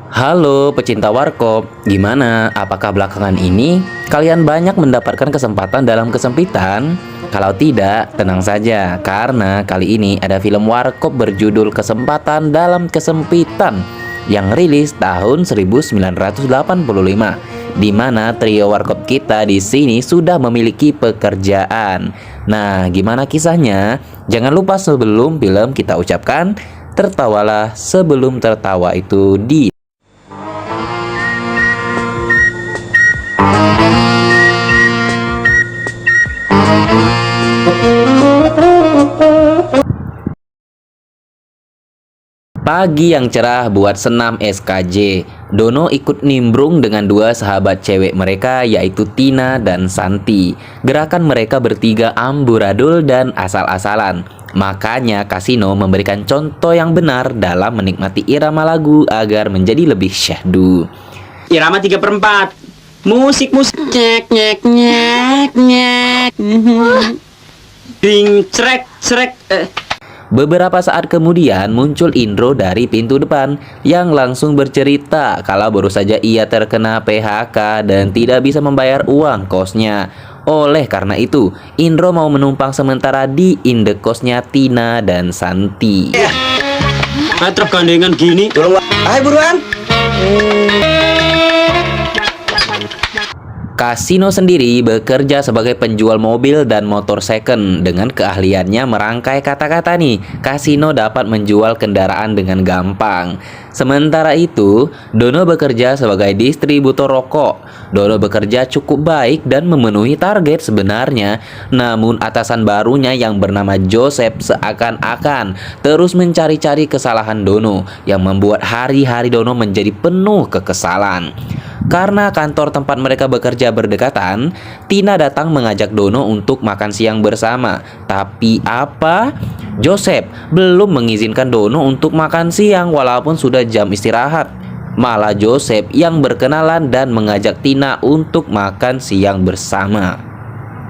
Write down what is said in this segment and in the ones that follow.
Halo pecinta warkop, gimana? Apakah belakangan ini kalian banyak mendapatkan kesempatan dalam kesempitan? Kalau tidak, tenang saja, karena kali ini ada film warkop berjudul Kesempatan dalam Kesempitan yang rilis tahun 1985, di mana trio warkop kita di sini sudah memiliki pekerjaan. Nah, gimana kisahnya? Jangan lupa sebelum film kita ucapkan, tertawalah sebelum tertawa itu di pagi yang cerah buat senam SKJ. Dono ikut nimbrung dengan dua sahabat cewek mereka, yaitu Tina dan Santi. Gerakan mereka bertiga amburadul dan asal-asalan. Makanya Kasino memberikan contoh yang benar dalam menikmati irama lagu agar menjadi lebih syahdu. Irama 3/4. Musik nyek nyek nyek nyek. Ding crek crek. Beberapa saat kemudian muncul Indro dari pintu depan yang langsung bercerita kalau baru saja ia terkena PHK dan tidak bisa membayar uang kosnya. Oleh karena itu, Indro mau menumpang sementara di indekosnya Tina dan Santi. Truk gandengan gini. Ayo buruan. Kasino sendiri bekerja sebagai penjual mobil dan motor second. Dengan keahliannya merangkai kata-kata nih, Kasino dapat menjual kendaraan dengan gampang. Sementara itu, Dono bekerja sebagai distributor rokok. Dono bekerja cukup baik dan memenuhi target sebenarnya. Namun atasan barunya yang bernama Joseph seakan-akan terus mencari-cari kesalahan Dono, yang membuat hari-hari Dono menjadi penuh kekesalan. Karena kantor tempat mereka bekerja berdekatan, Tina datang mengajak Dono untuk makan siang bersama. Tapi apa? Joseph belum mengizinkan Dono untuk makan siang walaupun sudah jam istirahat. Malah Joseph yang berkenalan dan mengajak Tina untuk makan siang bersama.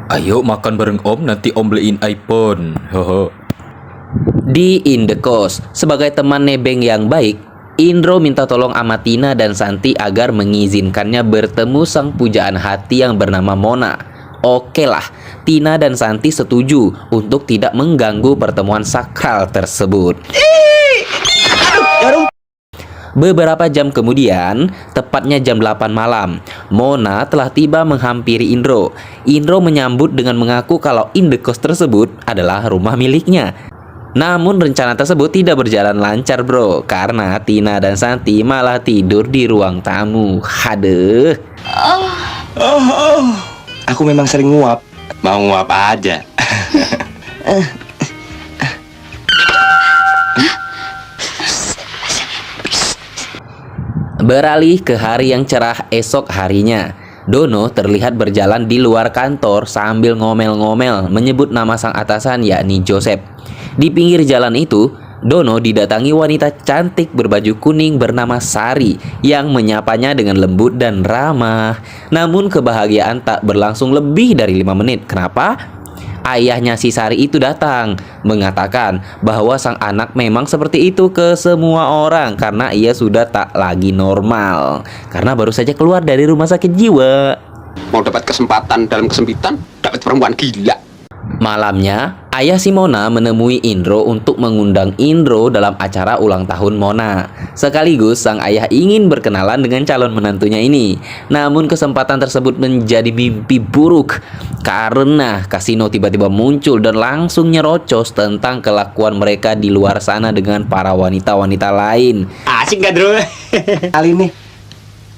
Ayo makan bareng Om, nanti Om beliin iPhone. Hoho. Di indekos, sebagai teman nebeng yang baik, Indro minta tolong sama Tina dan Santi agar mengizinkannya bertemu sang pujaan hati yang bernama Mona. Oke lah, Tina dan Santi setuju untuk tidak mengganggu pertemuan sakral tersebut. Beberapa jam kemudian, tepatnya jam 8 malam, Mona telah tiba menghampiri Indro. Indro menyambut dengan mengaku kalau indekos tersebut adalah rumah miliknya. Namun rencana tersebut tidak berjalan lancar bro, karena Tina dan Santi malah tidur di ruang tamu. Haduh. Aku memang sering nguap. Mau nguap aja. Beralih ke hari yang cerah esok harinya, Dono terlihat berjalan di luar kantor sambil ngomel-ngomel menyebut nama sang atasan, yakni Joseph. Di pinggir jalan itu, Dono didatangi wanita cantik berbaju kuning bernama Sari yang menyapanya dengan lembut dan ramah. Namun kebahagiaan tak berlangsung lebih dari 5 menit. Kenapa? Ayahnya si Sari itu datang mengatakan bahwa sang anak memang seperti itu ke semua orang karena ia sudah tak lagi normal karena baru saja keluar dari rumah sakit jiwa. Mau dapat kesempatan dalam kesempitan, dapat perempuan gila. Malamnya, ayah si Mona menemui Indro untuk mengundang Indro dalam acara ulang tahun Mona. Sekaligus sang ayah ingin berkenalan dengan calon menantunya ini. Namun kesempatan tersebut menjadi mimpi buruk karena Kasino tiba-tiba muncul dan langsung nyerocos tentang kelakuan mereka di luar sana dengan para wanita-wanita lain. Asik gak, Bro? Kali ini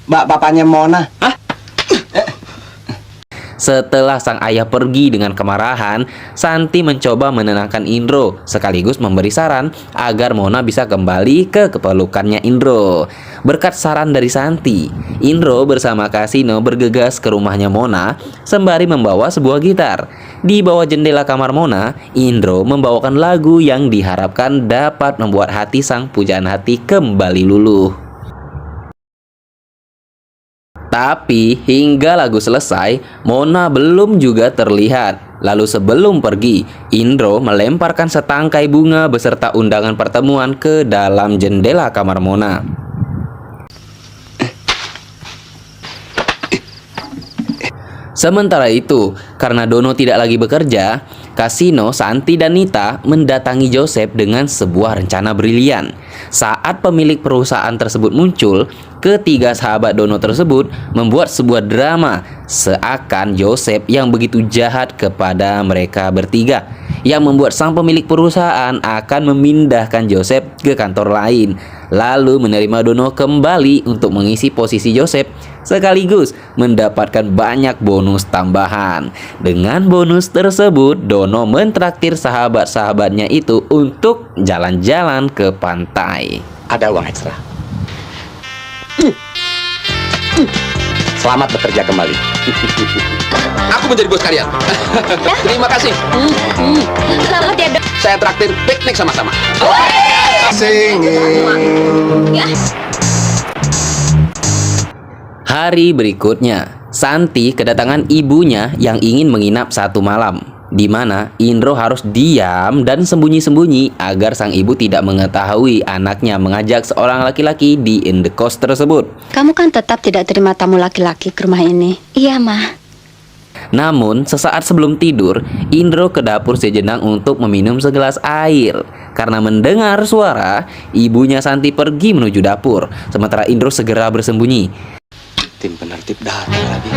bapaknya Mona. Setelah sang ayah pergi dengan kemarahan, Santi mencoba menenangkan Indro sekaligus memberi saran agar Mona bisa kembali ke kepelukannya Indro. Berkat saran dari Santi, Indro bersama Kasino bergegas ke rumahnya Mona sembari membawa sebuah gitar. Di bawah jendela kamar Mona, Indro membawakan lagu yang diharapkan dapat membuat hati sang pujaan hati kembali luluh. Tapi hingga lagu selesai, Mona belum juga terlihat. Lalu sebelum pergi, Indro melemparkan setangkai bunga beserta undangan pertemuan ke dalam jendela kamar Mona. Sementara itu, karena Dono tidak lagi bekerja, Kasino, Santi, dan Nita mendatangi Joseph dengan sebuah rencana brilian. Saat pemilik perusahaan tersebut muncul, ketiga sahabat Dono tersebut membuat sebuah drama seakan Joseph yang begitu jahat kepada mereka bertiga, yang membuat sang pemilik perusahaan akan memindahkan Joseph ke kantor lain, lalu menerima Dono kembali untuk mengisi posisi Joseph, sekaligus mendapatkan banyak bonus tambahan. Dengan bonus tersebut, Dono mentraktir sahabat-sahabatnya itu untuk jalan-jalan ke pantai. Ada uang ekstra. Selamat bekerja kembali. Aku menjadi bos kalian. Terima kasih. Selamat ya, Dok. Saya traktir piknik sama-sama. Hari berikutnya, Santi kedatangan ibunya yang ingin menginap satu malam, di mana Indro harus diam dan sembunyi-sembunyi agar sang ibu tidak mengetahui anaknya mengajak seorang laki-laki di indekos tersebut. Kamu kan tetap tidak terima tamu laki-laki ke rumah ini. Iya, Ma. Namun, sesaat sebelum tidur, Indro ke dapur sejenak untuk meminum segelas air. Karena mendengar suara, ibunya Santi pergi menuju dapur, sementara Indro segera bersembunyi. Tim penertib datang lagi.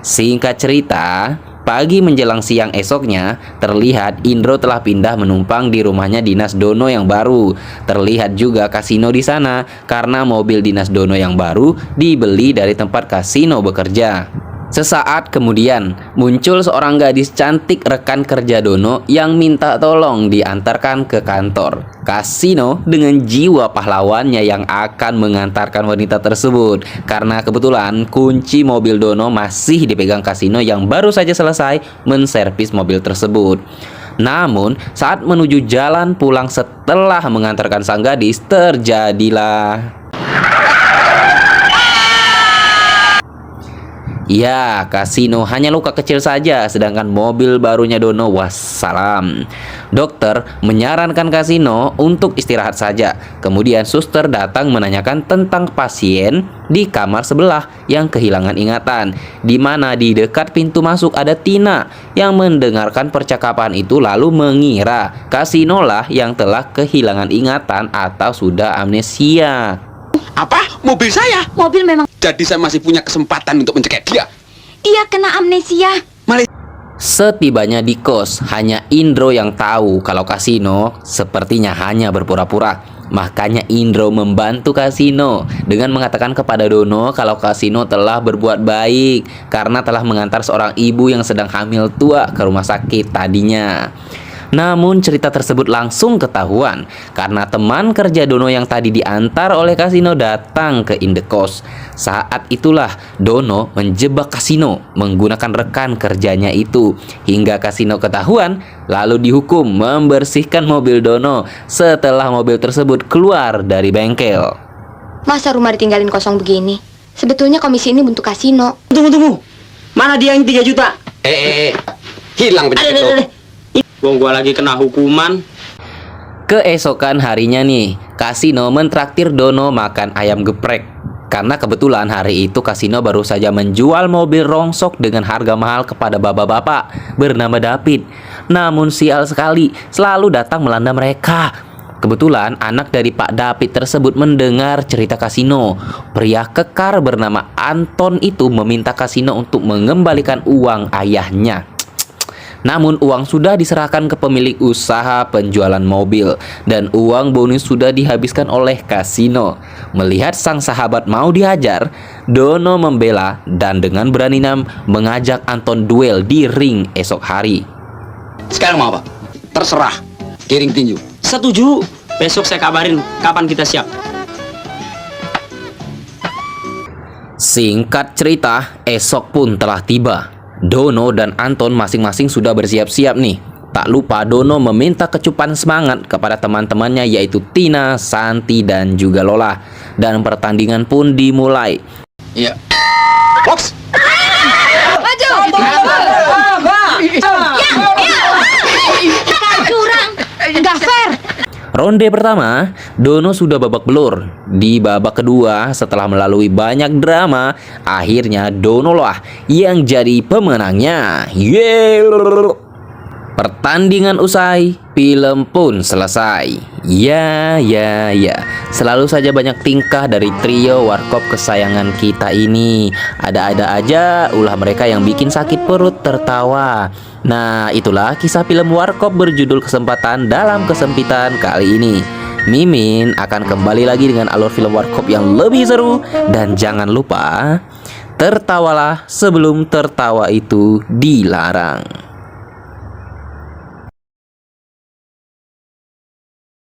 Singkat cerita, pagi menjelang siang esoknya, terlihat Indro telah pindah menumpang di rumahnya dinas Dono yang baru. Terlihat juga kasino di sana karena mobil dinas Dono yang baru dibeli dari tempat kasino bekerja. Sesaat kemudian, muncul seorang gadis cantik rekan kerja Dono yang minta tolong diantarkan ke kantor kasino dengan jiwa pahlawannya yang akan mengantarkan wanita tersebut. Karena kebetulan kunci mobil Dono masih dipegang kasino yang baru saja selesai menservis mobil tersebut. Namun, saat menuju jalan pulang setelah mengantarkan sang gadis, terjadilah... Ya, kasino hanya luka kecil saja, sedangkan mobil barunya Dono wassalam. Dokter menyarankan kasino untuk istirahat saja. Kemudian suster datang menanyakan tentang pasien di kamar sebelah yang kehilangan ingatan, di mana di dekat pintu masuk ada Tina yang mendengarkan percakapan itu lalu mengira kasino lah yang telah kehilangan ingatan atau sudah amnesia. Apa? Mobil saya? Mobil memang... Jadi saya masih punya kesempatan untuk mencegah dia. Iya, kena amnesia. Setibanya di kos, hanya Indro yang tahu kalau kasino sepertinya hanya berpura-pura. Makanya Indro membantu kasino dengan mengatakan kepada Dono kalau kasino telah berbuat baik karena telah mengantar seorang ibu yang sedang hamil tua ke rumah sakit tadinya. Namun cerita tersebut langsung ketahuan karena teman kerja Dono yang tadi diantar oleh kasino datang ke indekos. Saat itulah Dono menjebak kasino menggunakan rekan kerjanya itu hingga kasino ketahuan lalu dihukum membersihkan mobil Dono setelah mobil tersebut keluar dari bengkel. Masa rumah ditinggalin kosong begini? Sebetulnya komisi ini bentuk kasino. Tunggu. Mana dia yang 3 juta? Hilang penyakit lo. Wong gua lagi kena hukuman. Keesokan harinya nih, kasino mentraktir Dono makan ayam geprek. Karena kebetulan hari itu kasino baru saja menjual mobil rongsok dengan harga mahal kepada bapak-bapak bernama David. Namun sial sekali, selalu datang melanda mereka. Kebetulan anak dari Pak David tersebut mendengar cerita kasino. Pria kekar bernama Anton itu meminta kasino untuk mengembalikan uang ayahnya. Namun uang sudah diserahkan ke pemilik usaha penjualan mobil dan uang bonus sudah dihabiskan oleh kasino. Melihat sang sahabat mau dihajar, Dono membela dan dengan beraninya mengajak Anton duel di ring esok hari. Sekarang mau apa? Terserah. Kiring tinju. Setuju. Besok saya kabarin kapan kita siap. Singkat cerita, esok pun telah tiba. Dono dan Anton masing-masing sudah bersiap-siap nih. Tak lupa Dono meminta kecupan semangat kepada teman-temannya yaitu Tina, Santi, dan juga Lola. Dan pertandingan pun dimulai. Iya. Box. Curang, nggak fair. Ronde pertama, Dono sudah babak belur. Di babak kedua, setelah melalui banyak drama, akhirnya Dono lah yang jadi pemenangnya. Yeay! Pertandingan usai, film pun selesai. Ya. Selalu saja banyak tingkah dari trio warkop kesayangan kita ini. Ada-ada aja ulah mereka yang bikin sakit perut tertawa. Nah, itulah kisah film warkop berjudul Kesempatan dalam Kesempitan kali ini. Mimin akan kembali lagi dengan alur film warkop yang lebih seru. Dan jangan lupa, tertawalah sebelum tertawa itu dilarang.